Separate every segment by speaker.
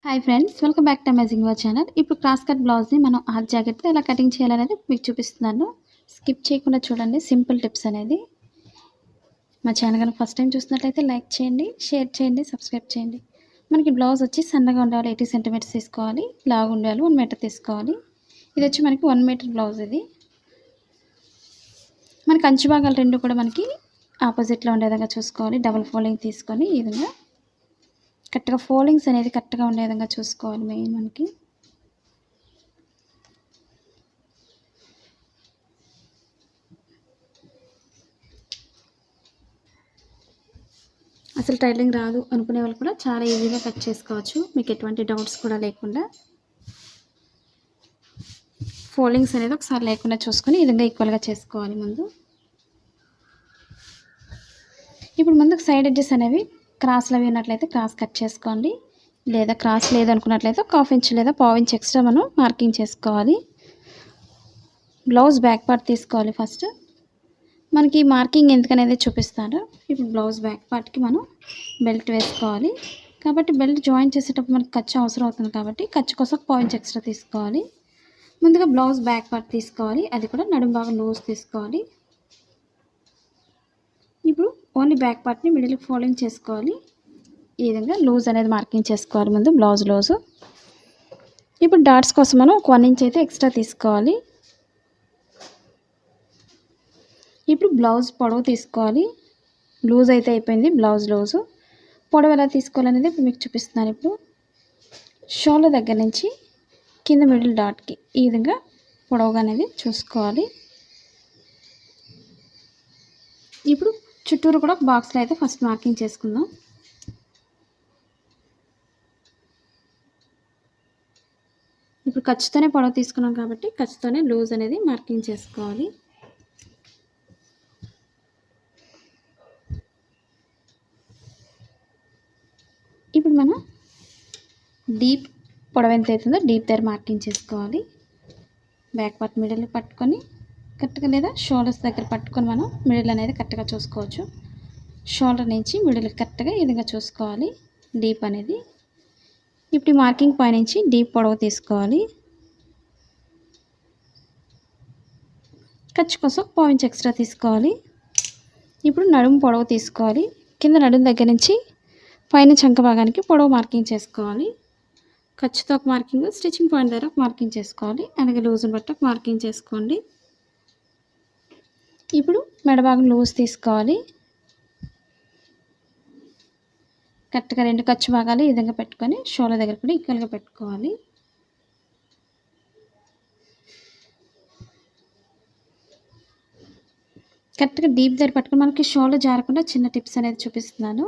Speaker 1: Hi friends, welcome back to amazing your channel. ఇప్పుడు cross cut బ్లౌజ్ని మనం half జాకెట్తో ఎలా కటింగ్ చేయాలనేది మీకు చూపిస్తున్నాను. స్కిప్ చేయకుండా చూడండి. సింపుల్ టిప్స్ అనేది. మా ఛానల్ కనుక ఫస్ట్ టైం చూసినట్లయితే లైక్ చేయండి, షేర్ చేయండి, సబ్స్క్రైబ్ చేయండి. మనకి బ్లౌజ్ వచ్చి సన్నగా ఉండాలి 80 సెంటీమీటర్స్ తీసుకోవాలి. లావు ఉండాలి 1 మీటర్ తీసుకోవాలి. ఇది వచ్చి మనకి 1 మీటర్ బ్లౌజ్. ఇది మనకి అంచు భాగాలు రెండు కూడా మనకి ఆపోజిట్లో ఉండే విధంగా చూసుకోవాలి. డబుల్ ఫోల్డింగ్ తీసుకొని ఈ విధంగా కరెక్ట్గా ఫోల్డింగ్స్ అనేది కరెక్ట్గా ఉండే విధంగా చూసుకోవాలి. మెయిన్ మనకి అసలు టైలరింగ్ రాదు అనుకునే వాళ్ళు కూడా చాలా ఈజీగా కట్ చేసుకోవచ్చు, మీకు ఎటువంటి డౌట్స్ కూడా లేకుండా. ఫోల్డింగ్స్ అనేది ఒకసారి లేకుండా చూసుకొని ఈ విధంగా ఈక్వల్గా చేసుకోవాలి. ఇప్పుడు ముందుకు సైడ్ ఎడ్జెస్ అనేవి క్రాస్లు అవి ఉన్నట్లయితే క్రాస్ కట్ చేసుకోండి. లేదా క్రాస్ లేదనుకున్నట్లయితే 1/2 ఇంచ్ లేదా 1/4 ఇంచ్ ఎక్స్ట్రా మనం మార్కింగ్ చేసుకోవాలి. బ్లౌజ్ బ్యాక్ పార్ట్ తీసుకోవాలి. ఫస్ట్ మనకి మార్కింగ్ ఎందుకనేది చూపిస్తాను. ఇప్పుడు బ్లౌజ్ బ్యాక్ పార్ట్కి మనం బెల్ట్ వేసుకోవాలి. కాబట్టి బెల్ట్ జాయిన్ చేసేటప్పుడు మనకి ఖర్చు అవసరం అవుతుంది. కాబట్టి ఖర్చు కోసం 1/4 ఇంచ్ ఎక్స్ట్రా తీసుకోవాలి. ముందుగా బ్లౌజ్ బ్యాక్ పార్ట్ తీసుకోవాలి. అది కూడా నడుం బాగా లూజ్ తీసుకోవాలి. ఇప్పుడు ఓన్లీ బ్యాక్ పార్ట్ని మిడిల్ ఫోల్డింగ్ చేసుకోవాలి. ఈ విధంగా లూజ్ అనేది మార్కింగ్ చేసుకోవాలి ముందు బ్లౌజ్ లూజు. ఇప్పుడు డాట్స్ కోసం మనం 1 ఇంచ్ అయితే ఎక్స్ట్రా తీసుకోవాలి. ఇప్పుడు బ్లౌజ్ పొడవు తీసుకోవాలి. లూజ్ అయితే అయిపోయింది బ్లౌజ్ లూజు. పొడవు ఎలా తీసుకోవాలనేది ఇప్పుడు మీకు చూపిస్తున్నాను. ఇప్పుడు షోల్డర్ దగ్గర నుంచి కింద మిడిల్ డాట్కి ఈ విధంగా పొడవుగా అనేది చూసుకోవాలి. ఇప్పుడు చుట్టూరు కూడా బాక్స్లో అయితే ఫస్ట్ మార్కింగ్ చేసుకుందాం. ఇప్పుడు ఖర్చుతోనే పొడవు తీసుకున్నాం కాబట్టి ఖర్చుతోనే లూజ్ అనేది మార్కింగ్ చేసుకోవాలి. ఇప్పుడు మనం డీప్ పొడవు ఎంత అవుతుందో డీప్ దగ్గర మార్కింగ్ చేసుకోవాలి. బ్యాక్ పార్ట్ మిడిల్ పట్టుకొని కరెక్ట్గా లేదా షోల్డర్స్ దగ్గర పట్టుకొని మనం మిడిల్ అనేది కరెక్ట్గా చూసుకోవచ్చు. షోల్డర్ నుంచి మిడిల్ కరెక్ట్గా ఈ విధంగా చూసుకోవాలి డీప్ అనేది. ఇప్పుడు ఈ మార్కింగ్ పై నుంచి డీప్ పొడవు తీసుకోవాలి. ఖర్చు కోసం 1/4 ఇంచ్ ఎక్స్ట్రా తీసుకోవాలి. ఇప్పుడు నడుము పొడవు తీసుకోవాలి. కింద నడుము దగ్గర నుంచి పైన చంక భాగానికి పొడవు మార్కింగ్ చేసుకోవాలి. ఖర్చుతో ఒక మార్కింగ్, స్టిచ్చింగ్ పాయింట్ దగ్గర ఒక మార్కింగ్ చేసుకోవాలి. అలాగే లూజ్ని బట్టి ఒక మార్కింగ్ చేసుకోండి. ఇప్పుడు మెడ భాగం లూజ్ తీసుకోవాలి. కరెక్ట్గా 2 ఖర్చు భాగాలు ఈ విధంగా పెట్టుకొని షోల్డర్ దగ్గర కూడా ఈక్వల్గా పెట్టుకోవాలి. కరెక్ట్గా డీప్ దగ్గర పట్టుకొని మనకి షోల్డర్ జారకుండా చిన్న టిప్స్ అనేది చూపిస్తున్నాను.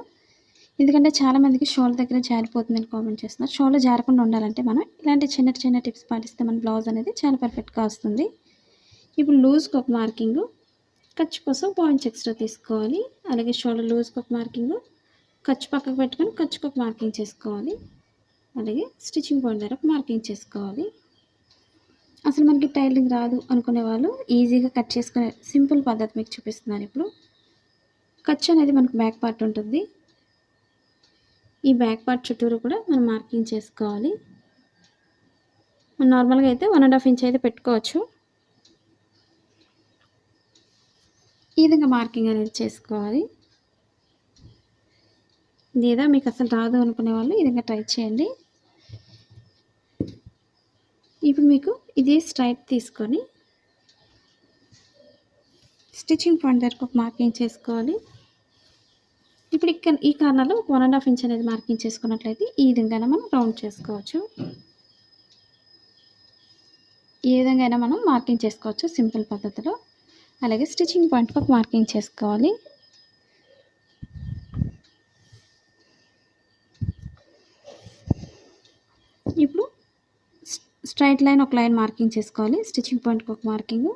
Speaker 1: ఎందుకంటే చాలామందికి షోల్డర్ దగ్గర జారిపోతుందని కామెంట్ చేస్తున్నారు. షోల్డర్ జారకుండా ఉండాలంటే మనం ఇలాంటి చిన్న చిన్న టిప్స్ పాటిస్తే మన బ్లౌజ్ అనేది చాలా పర్ఫెక్ట్గా వస్తుంది. ఇప్పుడు లూజ్కి ఒక మార్కింగు, ఖర్చు కోసం 1/4 ఇంచ్ ఎక్స్ట్రా తీసుకోవాలి. అలాగే షోల్డర్ లూజ్కి ఒక మార్కింగు, ఖర్చు పక్కకు పెట్టుకొని ఖర్చుకు ఒక మార్కింగ్ చేసుకోవాలి. అలాగే స్టిచ్చింగ్ పాయింట్ దగ్గర ఒక మార్కింగ్ చేసుకోవాలి. అసలు మనకి టైలరింగ్ రాదు అనుకునే వాళ్ళు ఈజీగా కట్ చేసుకునే సింపుల్ పద్ధతి మీకు చూపిస్తున్నాను. ఇప్పుడు ఖర్చు అనేది మనకు బ్యాక్ పార్ట్ ఉంటుంది. ఈ బ్యాక్ పార్ట్ చుట్టూరు కూడా మనం మార్కింగ్ చేసుకోవాలి. మనం నార్మల్గా అయితే 1.5 ఇంచ్ అయితే పెట్టుకోవచ్చు. ఈ విధంగా మార్కింగ్ అనేది చేసుకోవాలి. లేదా మీకు అసలు రాదు అనుకునే వాళ్ళు ఈ విధంగా ట్రై చేయండి. ఇప్పుడు మీకు ఇది స్ట్రైట్ తీసుకొని స్టిచ్చింగ్ పాయింట్ దగ్గర ఒక మార్కింగ్ చేసుకోవాలి. ఇప్పుడు ఇక్కడ ఈ కార్నర్లో ఒక 1.5 ఇంచ్ అనేది మార్కింగ్ చేసుకున్నట్లయితే ఈ విధంగా మనం రౌండ్ చేసుకోవచ్చు. ఈ విధంగా అయినా మనం మార్కింగ్ చేసుకోవచ్చు సింపుల్ పద్ధతిలో. అలాగే స్టిచ్చింగ్ పాయింట్కి ఒక మార్కింగ్ చేసుకోవాలి. ఇప్పుడు స్ట్రైట్ లైన్ ఒక లైన్ మార్కింగ్ చేసుకోవాలి. స్టిచ్చింగ్ పాయింట్కి ఒక మార్కింగ్,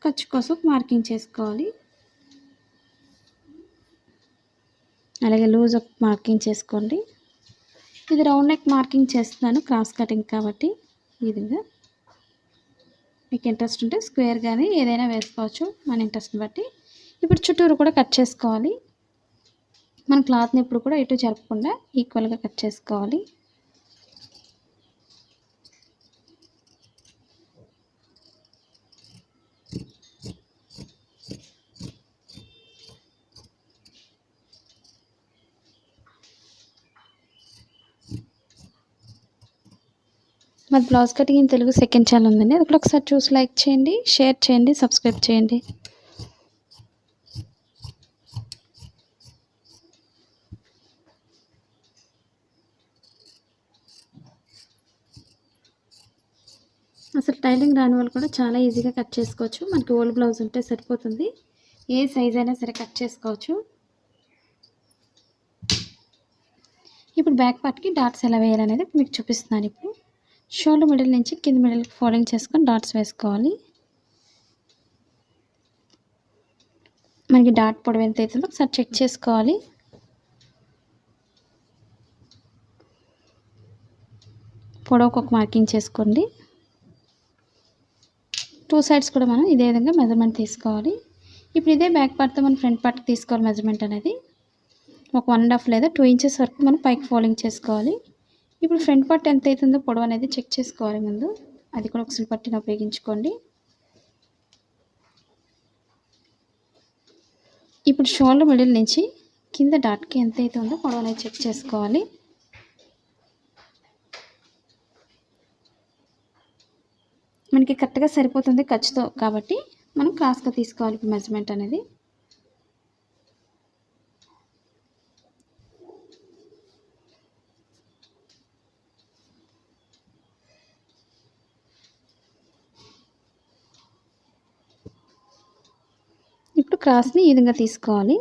Speaker 1: ఖర్చు కోసం ఒక మార్కింగ్ చేసుకోవాలి. అలాగే లూజ్ ఒక మార్కింగ్ చేసుకోండి. ఇది రౌండ్ నెక్ మార్కింగ్ చేస్తున్నాను క్రాస్ కటింగ్ కాబట్టి ఈ విధంగా. మీకు ఇంట్రెస్ట్ ఉంటే స్క్వేర్ కానీ ఏదైనా వేసుకోవచ్చు మన ఇంట్రెస్ట్ని బట్టి. ఇప్పుడు చుట్టూరు కూడా కట్ చేసుకోవాలి. మన క్లాత్ని ఎప్పుడు కూడా ఎటు జరపకుండా ఈక్వల్గా కట్ చేసుకోవాలి. మాది blouse cutting in Telugu second channel ఉందండి, అది కూడా ఒకసారి చూసి లైక్ చేయండి, షేర్ చేయండి, సబ్స్క్రైబ్ చేయండి. అసలు టైలింగ్ రాని వాళ్ళు కూడా చాలా ఈజీగా కట్ చేసుకోవచ్చు. మనకి ఓల్డ్ బ్లౌజ్ ఉంటే సరిపోతుంది, ఏ సైజ్ అయినా సరే కట్ చేసుకోవచ్చు. ఇప్పుడు బ్యాక్ పార్ట్కి డాట్స్ ఎలా వేయాలనేది మీకు చూపిస్తున్నాను. ఇప్పుడు షోల్డర్ మిడిల్ నుంచి కింద మిడిల్కి ఫోల్డింగ్ చేసుకొని డాట్స్ వేసుకోవాలి. మనకి డాట్ పొడవు ఎంత అవుతుందో ఒకసారి చెక్ చేసుకోవాలి. పొడవుకు ఒక మార్కింగ్ చేసుకోండి. 2 సైడ్స్ కూడా మనం ఇదే విధంగా మెజర్మెంట్ తీసుకోవాలి. ఇప్పుడు ఇదే బ్యాక్ పార్ట్తో మనం ఫ్రంట్ పార్ట్కి తీసుకోవాలి. మెజర్మెంట్ అనేది ఒక 1.5 లేదా 2 ఇంచెస్ వరకు మనం పైకి ఫోల్డింగ్ చేసుకోవాలి. ఇప్పుడు ఫ్రంట్ పార్ట్ ఎంత అవుతుందో పొడవు అనేది చెక్ చేసుకోవాలి ముందు, అది కూడా ఒక పట్టిని ఉపయోగించుకోండి. ఇప్పుడు షోల్డర్ మిడిల్ నుంచి కింద డాట్కి ఎంత అవుతుందో పొడవు అనేది చెక్ చేసుకోవాలి. మనకి కరెక్ట్గా సరిపోతుంది ఖర్చుతో, కాబట్టి మనం క్రాస్గా తీసుకోవాలి ఇప్పుడు మెజర్మెంట్ అనేది. ఇప్పుడు క్రాస్ని ఈ విధంగా తీసుకోవాలి.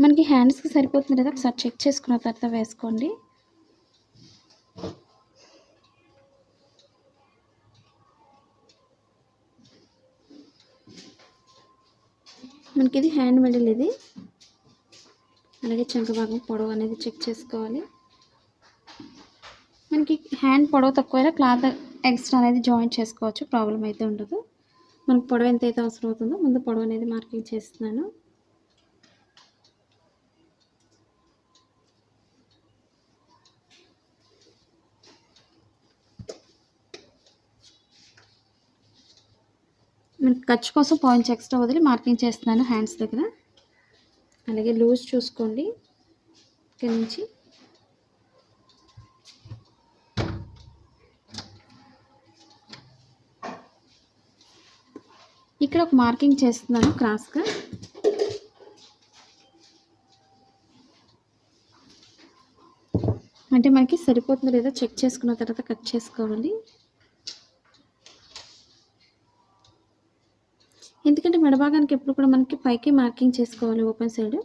Speaker 1: మనకి హ్యాండ్స్కి సరిపోతుంది లేదా ఒకసారి చెక్ చేసుకున్న తర్వాత వేసుకోండి. మనకి ఇది హ్యాండ్ మిడిల్, ఇది అలాగే చంక భాగం పొడవు అనేది చెక్ చేసుకోవాలి. మనకి హ్యాండ్ పొడవు తక్కువైనా క్లాత్ ఎక్స్ట్రా అనేది జాయిన్ చేసుకోవచ్చు, ప్రాబ్లం అయితే ఉండదు. మనకు పొడవు ఎంత అయితే అవసరం అవుతుందో ముందు పొడవు అనేది మార్కింగ్ చేస్తున్నాను. మనకి ఖర్చు కోసం పాయింట్స్ ఎక్స్ట్రా వదిలి మార్కింగ్ చేస్తున్నాను హ్యాండ్స్ దగ్గర. అలాగే లూజ్ చూసుకోండి. ఇక్కడ నుంచి ఇక్కడ ఒక మార్కింగ్ చేస్తున్నాను క్రాస్గా. అంటే మనకి సరిపోతుందో లేదో చెక్ చేసుకున్న తర్వాత కట్ చేసుకోవాలి. ఎందుకంటే మెడభాగానికి ఎప్పుడు కూడా మనకి పైకి మార్కింగ్ చేసుకోవాలి ఓపెన్ సైడ్,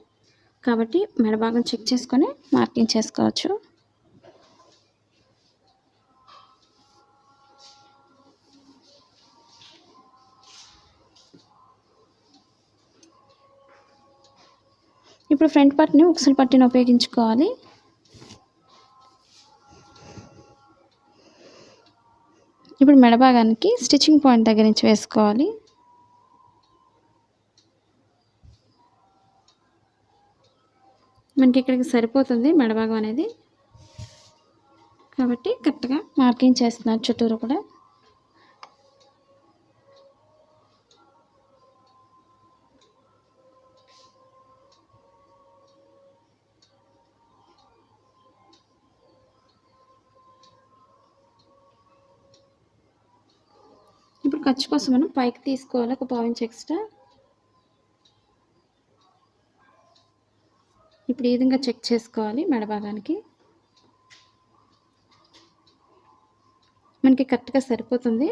Speaker 1: కాబట్టి మెడభాగం చెక్ చేసుకొని మార్కింగ్ చేసుకోవచ్చు. ఇప్పుడు ఫ్రంట్ పార్ట్ని ఉక్సులు పట్టిని ఉపయోగించుకోవాలి. ఇప్పుడు మెడభాగానికి స్టిచ్చింగ్ పాయింట్ దగ్గర నుంచి వేసుకోవాలి. మనకి ఇక్కడికి సరిపోతుంది మెడభాగం అనేది, కాబట్టి కరెక్ట్గా మార్కింగ్ చేస్తున్నారు చుట్టూరు కూడా. ఇప్పుడు ఖర్చు కోసం మనం పైకి తీసుకోవాలి ఒక 1/2 ఇంచ్ ఎక్స్ట్రా. ఇప్పుడు ఈ విధంగా చెక్ చేసుకోవాలి మెడభాగానికి. మనకి కరెక్ట్గా సరిపోతుంది.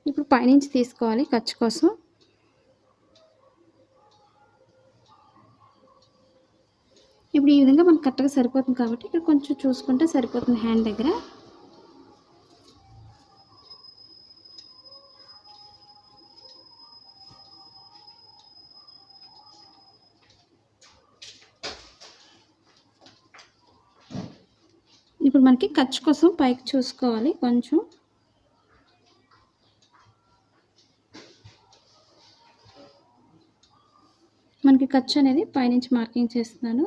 Speaker 1: ఇప్పుడు పైనుంచి తీసుకోవాలి ఖర్చు కోసం. ఇప్పుడు ఈ విధంగా మనకు కరెక్ట్గా సరిపోతుంది కాబట్టి ఇక్కడ కొంచెం చూసుకుంటే సరిపోతుంది హ్యాండ్ దగ్గర. మనకి ఖర్చు కోసం పైకి చూసుకోవాలి కొంచెం. మనకి ఖర్చు అనేది పైనుంచి మార్కింగ్ చేస్తున్నాను.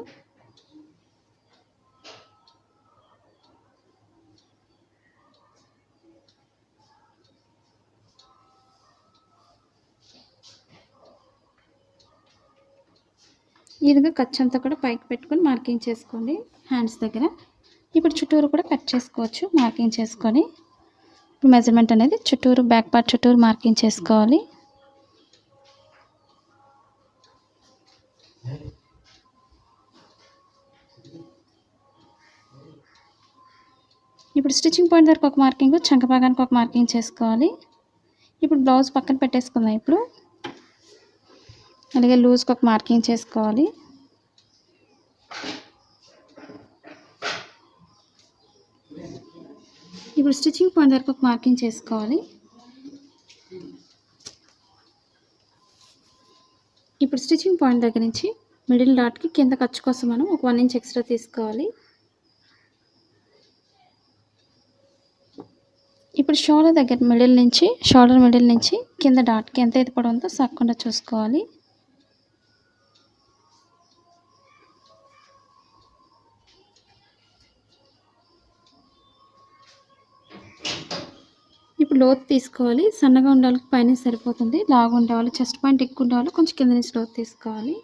Speaker 1: ఈ విధంగా ఖర్చు అంతా కూడా పైకి పెట్టుకొని మార్కింగ్ చేసుకోండి హ్యాండ్స్ దగ్గర. ఇప్పుడు చుట్టూరు కూడా కట్ చేసుకోవచ్చు మార్కింగ్ చేసుకొని. ఇప్పుడు మెజర్మెంట్ అనేది చుట్టూరు బ్యాక్ పార్ట్ చుట్టూరు మార్కింగ్ చేసుకోవాలి. ఇప్పుడు స్టిచ్చింగ్ పాయింట్ దగ్గర ఒక మార్కింగ్, చంక భాగానికి ఒక మార్కింగ్ చేసుకోవాలి. ఇప్పుడు బ్లౌజ్ పక్కన పెట్టేసుకుందాం. ఇప్పుడు అలాగే లూజ్కి ఒక మార్కింగ్ చేసుకోవాలి. ఇప్పుడు స్టిచ్చింగ్ పాయింట్ దగ్గర ఒక మార్కింగ్ చేసుకోవాలి. ఇప్పుడు స్టిచ్చింగ్ పాయింట్ దగ్గర నుంచి మిడిల్ డాట్కి కింద ఖర్చు కోసం మనం ఒక 1 ఇంచ్ ఎక్స్ట్రా తీసుకోవాలి. ఇప్పుడు షోల్డర్ మిడిల్ నుంచి కింద డాట్కి ఎంత అయితే పొడవు ఉందో సక్కకుండా చూసుకోవాలి. ఇప్పుడు లోతు తీసుకోవాలి. సన్నగా ఉండే వాళ్ళకి పైన సరిపోతుంది. లాగా ఉండేవాళ్ళు చెస్ట్ పాయింట్ ఎక్కువ ఉండేవాళ్ళు కొంచెం కింద నుంచి లోతు తీసుకోవాలి.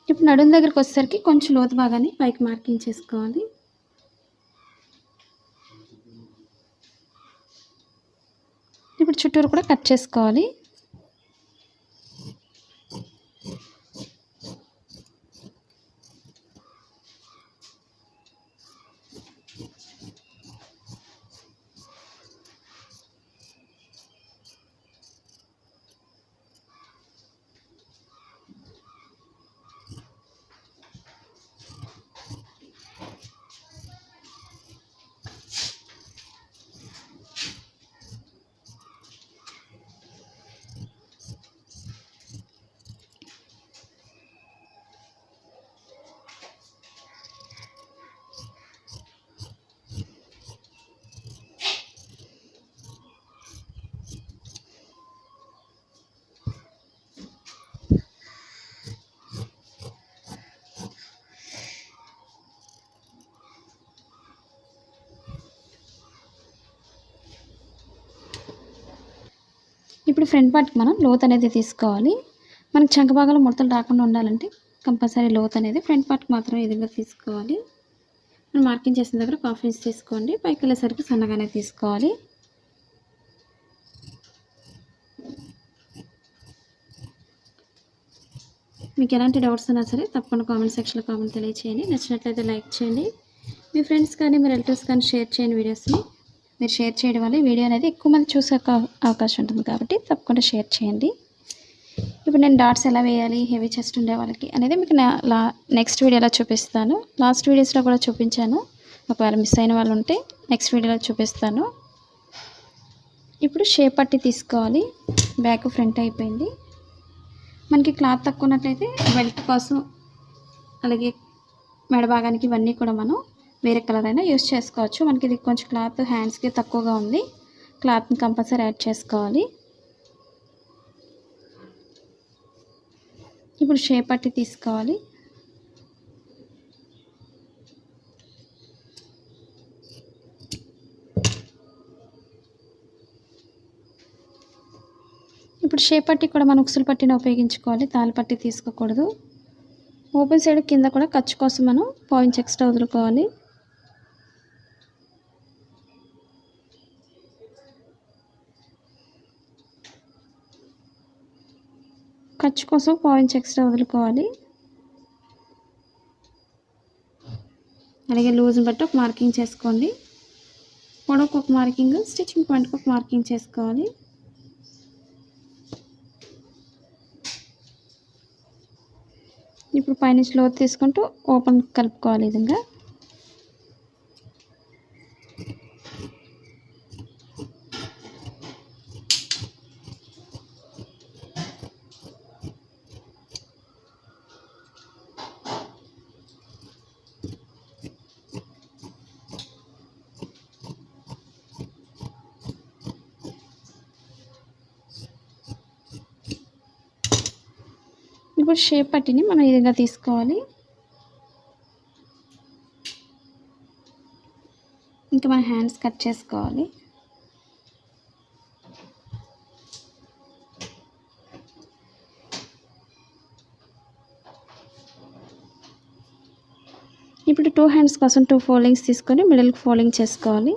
Speaker 1: ఇప్పుడు నడుము దగ్గరికి వచ్చేసరికి కొంచెం లోతు భాగాన్ని పైకి మార్కింగ్ చేసుకోవాలి. ఇప్పుడు చుట్టూరు కూడా కట్ చేసుకోవాలి. ఇప్పుడు ఫ్రంట్ పార్ట్కి మనం లోత్ అనేది తీసుకోవాలి. మనకి చంక భాగంలో ముడతలు రాకుండా ఉండాలంటే కంపల్సరీ లోత్ అనేది ఫ్రంట్ పార్ట్కి మాత్రం ఈ విధంగా తీసుకోవాలి. మనం మార్కింగ్ చేసిన దగ్గర 1/2 ఇంచ్ తీసుకోండి. పైకి వెళ్ళేసరికి సన్నగానే తీసుకోవాలి. మీకు ఎలాంటి డౌట్స్ ఉన్నా సరే తప్పకుండా కామెంట్ సెక్షన్లో కామెంట్ తెలియచేయండి. నచ్చినట్లయితే లైక్ చేయండి. మీ ఫ్రెండ్స్ కానీ మీ రిలేటివ్స్ కానీ షేర్ చేయండి. వీడియోస్ని మీరు షేర్ చేయడం వల్ల వీడియో అనేది ఎక్కువ మంది చూసే అవకాశం ఉంటుంది కాబట్టి తప్పకుండా షేర్ చేయండి. ఇప్పుడు నేను డాట్స్ ఎలా వేయాలి హెవీ చెస్ట్ ఉండే వాళ్ళకి అనేది మీకు నెక్స్ట్ వీడియోలో చూపిస్తాను. లాస్ట్ వీడియోస్లో కూడా చూపించాను. ఒకవేళ మిస్ అయిన వాళ్ళు ఉంటే నెక్స్ట్ వీడియోలో చూపిస్తాను. ఇప్పుడు షేప్ పట్టి తీసుకోవాలి. బ్యాక్ ఫ్రంట్ అయిపోయింది. మనకి క్లాత్ తక్కువ ఉన్నట్లయితే బెల్ట్ కోసం అలాగే మెడ భాగానికి ఇవన్నీ కూడా మనం వేరే కలర్ అయినా యూస్ చేసుకోవచ్చు. మనకి ఇది కొంచెం క్లాత్ హ్యాండ్స్కి తక్కువగా ఉంది. క్లాత్ని కంపల్సరీ యాడ్ చేసుకోవాలి. ఇప్పుడు షేప్ పట్టి తీసుకోవాలి. ఇప్పుడు షేప్ పట్టి కూడా మనం ఉక్సులు పట్టిని ఉపయోగించుకోవాలి. తాళి పట్టి తీసుకోకూడదు. ఓపెన్ సైడ్ కింద కూడా ఖర్చు కోసం మనం 1/2 ఇంచ్ ఎక్స్ట్రా వదులుకోవాలి. ఖర్చు కోసం 1/2 ఇంచ్ ఎక్స్ట్రా వదులుకోవాలి. అలాగే లూజ్ని బట్టి ఒక మార్కింగ్ చేసుకోండి. పొడవుకు ఒక మార్కింగ్, స్టిచ్చింగ్ పాయింట్కి ఒక మార్కింగ్ చేసుకోవాలి. ఇప్పుడు పైనుంచి లోతు తీసుకుంటూ ఓపెన్ కలుపుకోవాలి. ఈ విధంగా ఇప్పుడు షేప్ పట్టిని మనం ఈ విధంగా తీసుకోవాలి. ఇంకా మన హ్యాండ్స్ కట్ చేసుకోవాలి. ఇప్పుడు 2 హ్యాండ్స్ కోసం 2 ఫోల్డింగ్స్ తీసుకొని మిడిల్కి ఫోల్డింగ్ చేసుకోవాలి.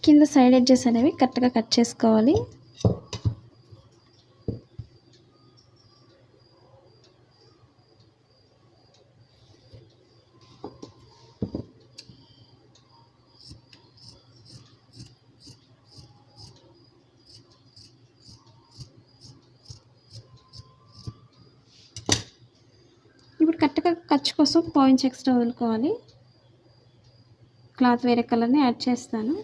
Speaker 1: కింద సైడ్ ఎడ్జెస్ అనేవి కరెక్ట్గా కట్ చేసుకోవాలి. ఇప్పుడు కరెక్ట్గా ఖర్చు కోసం పాయింట్స్ ఎక్స్ట్రా వదులుకోవాలి. క్లాత్ వేరే కలర్ని యాడ్ చేస్తాను,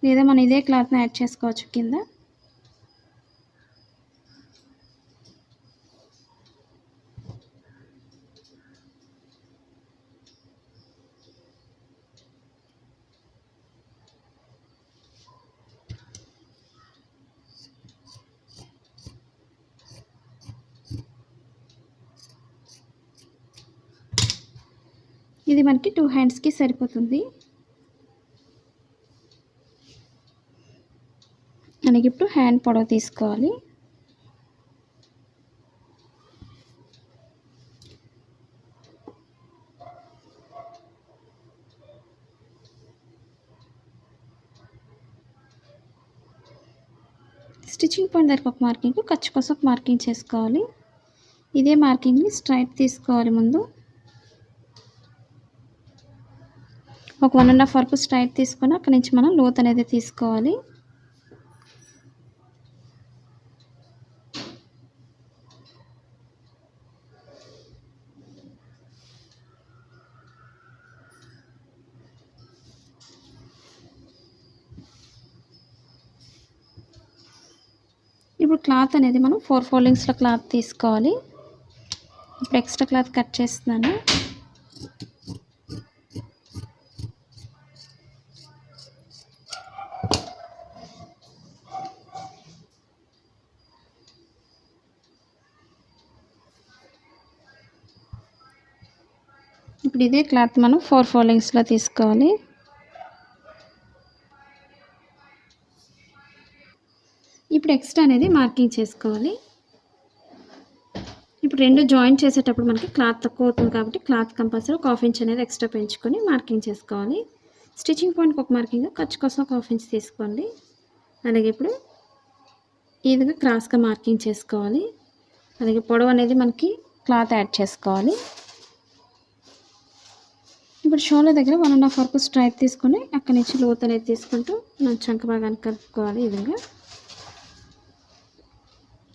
Speaker 1: లేదా మనం ఇదే క్లాత్ని యాడ్ చేసుకోవచ్చు కింద. ఇది మనకి 2 హ్యాండ్స్కి సరిపోతుంది. మనకి ఇప్పుడు హ్యాండ్ పొడవు తీసుకోవాలి. స్టిచ్చింగ్ పాయింట్ దగ్గర ఒక మార్కింగ్, ఖర్చు కోసం ఒక మార్కింగ్ చేసుకోవాలి. ఇదే మార్కింగ్ని స్ట్రైట్ తీసుకోవాలి. ముందు ఒక 1.5 వరకు స్ట్రైట్ తీసుకొని అక్కడి నుంచి మనం లోత్ అనేది తీసుకోవాలి. ఇప్పుడు క్లాత్ అనేది మనం 4 ఫోల్డింగ్స్లో క్లాత్ తీసుకోవాలి. ఇప్పుడు ఎక్స్ట్రా క్లాత్ కట్ చేస్తున్నాను. ఇప్పుడు ఇదే క్లాత్ మనం 4 ఫోల్డింగ్స్లో తీసుకోవాలి. ఇప్పుడు ఎక్స్ట్రా అనేది మార్కింగ్ చేసుకోవాలి. ఇప్పుడు రెండు జాయింట్ చేసేటప్పుడు మనకి క్లాత్ తక్కువ అవుతుంది కాబట్టి క్లాత్ కంపల్సరీ ఒక 1/2 ఇంచ్ అనేది ఎక్స్ట్రా పెంచుకొని మార్కింగ్ చేసుకోవాలి. స్టిచ్చింగ్ పాయింట్కి ఒక మార్కింగ్, ఖర్చు కోసం ఒక 1/2 ఇంచ్ తీసుకోండి. అలాగే ఇప్పుడు ఈ విధంగా క్రాస్గా మార్కింగ్ చేసుకోవాలి. అలాగే పొడవు అనేది మనకి క్లాత్ యాడ్ చేసుకోవాలి. ఇప్పుడు షోల్డర్ దగ్గర 1.5 వరకు స్ట్రైట్ తీసుకొని అక్కడి నుంచి లోత్ అనేది తీసుకుంటూ మనం చంక భాగాన్ని కలుపుకోవాలి. ఈ విధంగా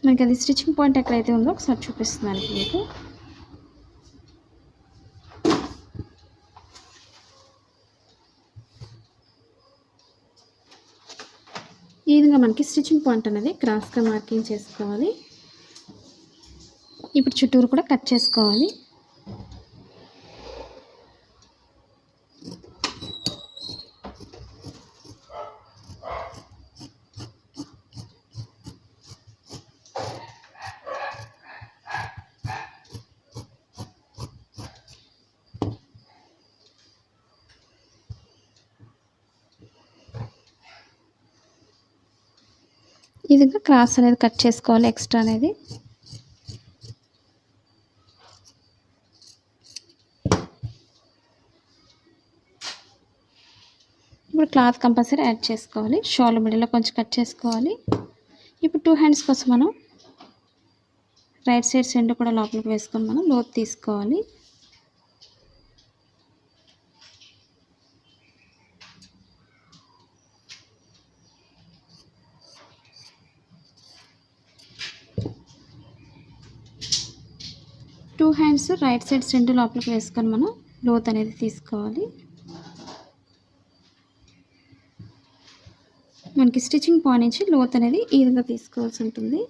Speaker 1: మనకి అది స్టిచ్చింగ్ పాయింట్ ఎక్కడైతే ఉందో ఒకసారి చూపిస్తున్నాను మీకు. ఈ విధంగా మనకి స్టిచ్చింగ్ పాయింట్ అనేది క్రాస్గా మార్కింగ్ చేసుకోవాలి. ఇప్పుడు చుట్టూరు కూడా కట్ చేసుకోవాలి. ఈ విధంగా క్రాస్ అనేది కట్ చేసుకోవాలి. ఎక్స్ట్రా అనేది ఇప్పుడు క్లాత్ కంపల్సరీ యాడ్ చేసుకోవాలి. షోల్డర్ మిడిల్లో కొంచెం కట్ చేసుకోవాలి. ఇప్పుడు 2 హ్యాండ్స్ కోసం మనం రైట్ సైడ్ సెంటర్ కూడా లోపలికి వేసుకొని మనం లోతు తీసుకోవాలి. Two hands right side centre లోపలికి వేసుకొని మనం లోత్ అనేది తీసుకోవాలి. మనకి స్టిచ్చింగ్ పాయింట్ నుంచి లోత్ అనేది ఈ విధంగా తీసుకోవాల్సి ఉంటుంది.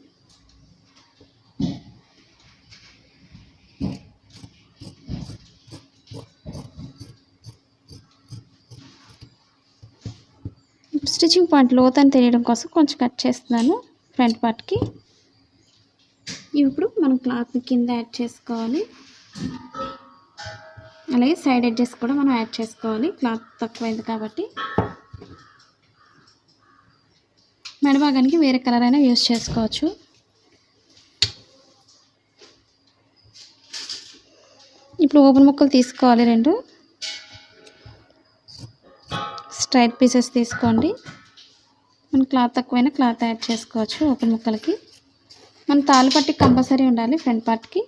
Speaker 1: స్టిచ్చింగ్ పాయింట్ లోతని తెలియడం కోసం కొంచెం కట్ చేస్తున్నాను ఫ్రంట్ పార్ట్కి. ఇప్పుడు మనం క్లాత్ని కింద యాడ్ చేసుకోవాలి, అలాగే సైడ్ ఎడ్జెస్ కూడా మనం యాడ్ చేసుకోవాలి. క్లాత్ తక్కువైంది కాబట్టి. మెడభాగానికి వేరే కలర్ అయినా యూస్ చేసుకోవచ్చు. ఇప్పుడు ఓపెన్ ముక్కలు తీసుకోవాలి, 2 స్ట్రైట్ పీసెస్ తీసుకోండి. మన క్లాత్ తక్కువైనా క్లాత్ యాడ్ చేసుకోవచ్చు ఓపెన్ ముక్కలకి. మన తాళ్ళు పట్టి కంపల్సరీ ఉండాలి ఫ్రంట్ పార్ట్కి.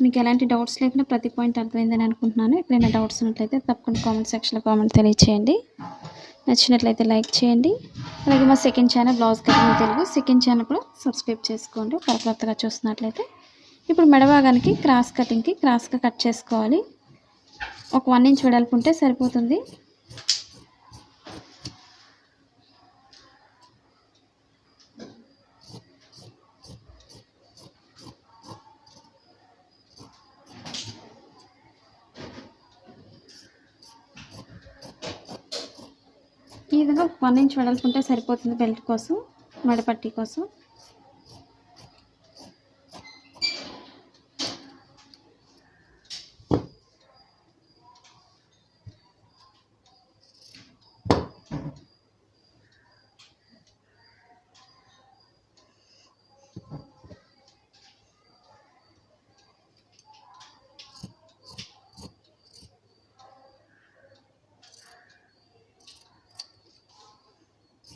Speaker 1: మీకు ఎలాంటి డౌట్స్ లేకుండా ప్రతి పాయింట్ అర్థమైందని అనుకుంటున్నాను. ఎప్పుడైనా డౌట్స్ ఉన్నట్లయితే తప్పకుండా కామెంట్ సెక్షన్లో కామెంట్ తెలియచేయండి. నచ్చినట్లయితే లైక్ చేయండి. అలాగే మా second channel blouse cutting Telugu second channel కూడా సబ్స్క్రైబ్ చేసుకోండి కొత్తగా చూస్తున్నట్లయితే. ఇప్పుడు మెడభాగానికి క్రాస్ కటింగ్కి క్రాస్గా కట్ చేసుకోవాలి. ఒక 1 ఇంచ్ వెడల్పు ఉంటే సరిపోతుంది. ఈ విధంగా 1 ఇంచ్ వెడల్పు ఉంటే సరిపోతుంది బెల్ట్ కోసం, మెడపట్టి కోసం.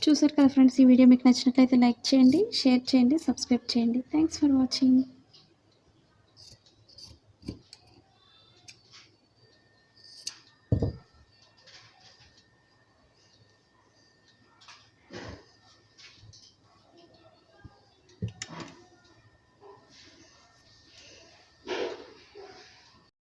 Speaker 1: చూసారు కదా ఫ్రెండ్స్, ఈ వీడియో మీకు నచ్చినట్లయితే లైక్ చేయండి, షేర్ చేయండి, సబ్స్క్రైబ్ చేయండి. Thanks for watching.